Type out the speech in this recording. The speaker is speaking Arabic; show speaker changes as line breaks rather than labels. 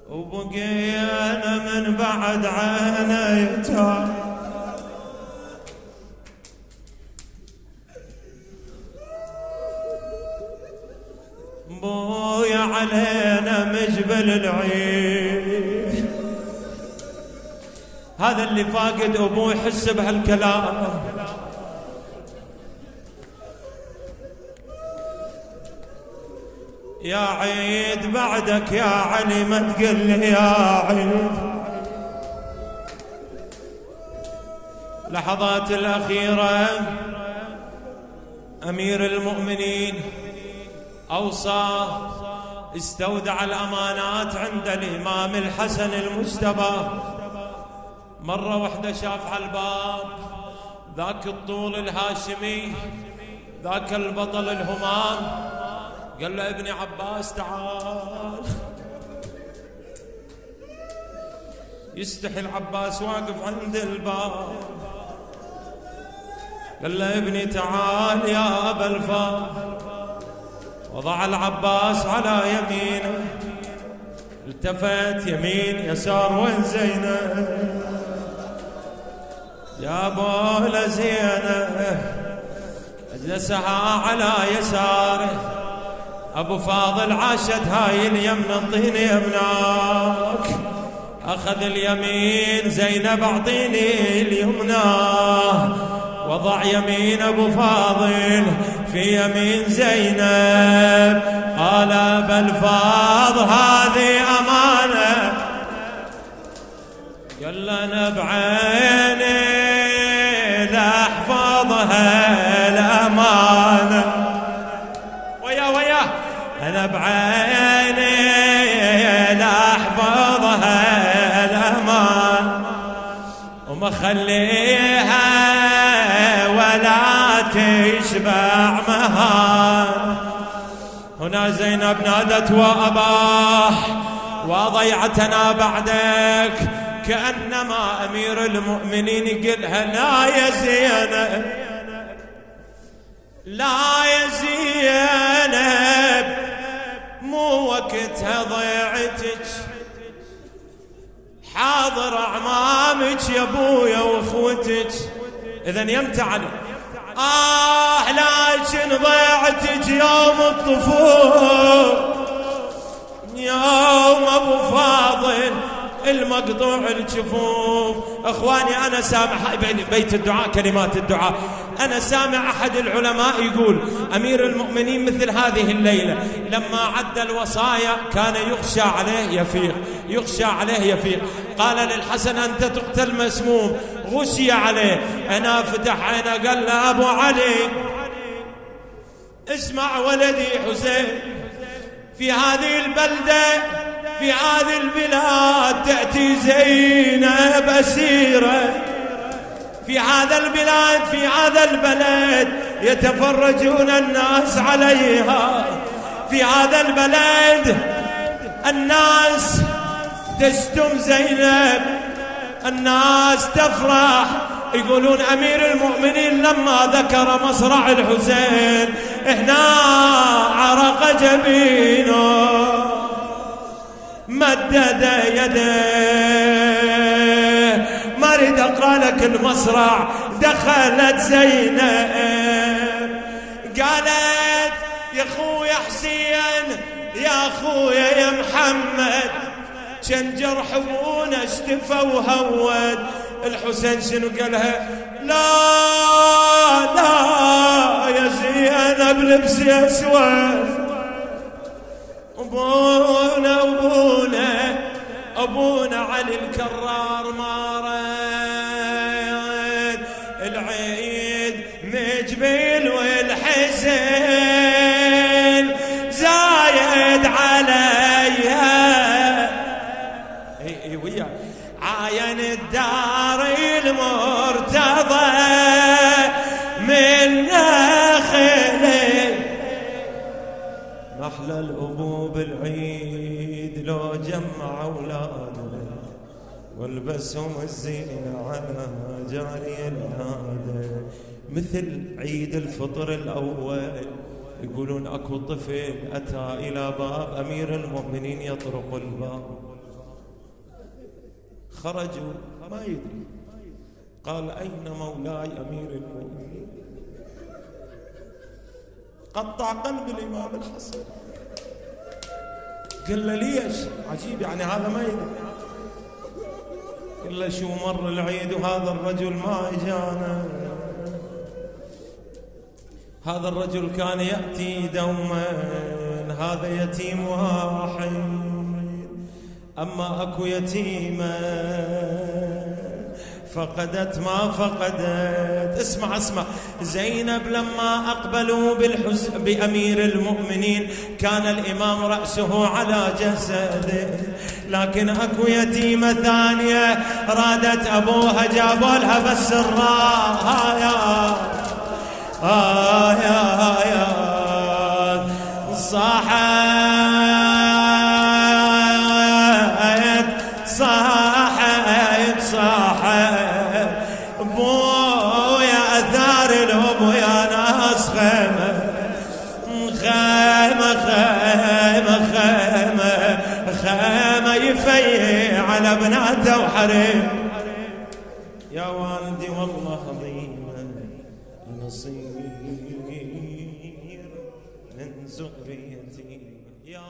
وبقينا من بعد عينه يتام. بويا علينا مجبل العيد. هذا اللي فاقد ابوه يحس بهالكلام. يا عيد بعدك يا علي ما تقل لي يا عيد. لحظات الأخيرة أمير المؤمنين أوصى استودع الأمانات عند الإمام الحسن المجتبى. مرة واحدة شاف على الباب ذاك الطول الهاشمي، ذاك البطل الهمام، قال له ابني عباس تعال. يستحي العباس واقف عند الباب، قال له ابني تعال يا أبا الفضل. وضع العباس على يمينه، التفت يمين يسار وين زينب؟ جابوا له زينب اجلسها على يساره. ابو فاضل عاشت هاي اليمنى انطيني يمناك. اخذ اليمين زينب اعطيني اليمنى. وضع يمين ابو فاضل في يمين زينب. قال بالفاض هذه امانه. قال لنا بعيني لاحفظها الامانه. أنا بعيني لاحفظها الأمان وما خليها ولا تشبع مهان. هنا زينب نادت وأباه وضيعتنا بعدك. كأنما أمير المؤمنين يقولها لا يا زينب، لا يا زينب، مو وقتها ضيعتك، حاضر أعمامك يا ابويا واخوتك. إذن يمتى علي لكن ضيعتك يوم الطفول، يوم ابو فاضل المقطوع الجفوف. اخواني انا سامع بيت الدعاء كلمات الدعاء. انا سامع احد العلماء يقول امير المؤمنين مثل هذه الليله لما عد الوصايا كان يخشى عليه يفيق، يخشى عليه يفيق. قال للحسن انت تقتل مسموم، غشي عليه. انا فتح عينه قال له ابو علي اسمع ولدي حسين، في هذه البلده في هذه البلاد تأتي زينب أسيرة. في هذا البلاد في هذا البلد يتفرجون الناس عليها. في هذا البلد الناس تشتم زينب، الناس تفرح، يقولون أمير المؤمنين لما ذكر مصرع الحسين هنا عرق جبينه، مدد يده. ما اريد اقرا لك المصرع. دخلت زينب قالت يا خويا حسين، يا خويا يا محمد، كان جرح ابونا اشتفى وهود. الحسين شنو قالها؟ لا لا يا زينب لبسي اسود. أبونا أبونا علي الكرار ما رد العيد مجبل والحسين زايد عليا. اي ويا عاين الدار المرتضى من نخله. محلى الأبو بالعيد لو جمع أولاده والبسهم الزينة على جاري الهادة. مثل عيد الفطر الأول يقولون أكو طفل أتى إلى باب أمير المؤمنين يطرق الباب. خرجوا ما يدري، قال أين مولاي أمير المؤمنين؟ قطع قلب الإمام الحسن. قال له ليش؟ عجيب يعني هذا ما يدري. قال له شو مر العيد وهذا الرجل ما اجانا. هذا الرجل كان يأتي دوما، هذا يتيم واحد، أما أكو يتيمة فقدت ما فقدت. اسمع زينب لما أقبلوا بأمير المؤمنين كان الإمام رأسه على جسده، لكن أكو يتيمة ثانية رادت أبوها، جابوا لها بس الراحة يا صاحت بويا أثار الأم ويا ناس خيمة يفيع على بناته وحريم. يا والدي والله عظيمة نصير من زغريتي يا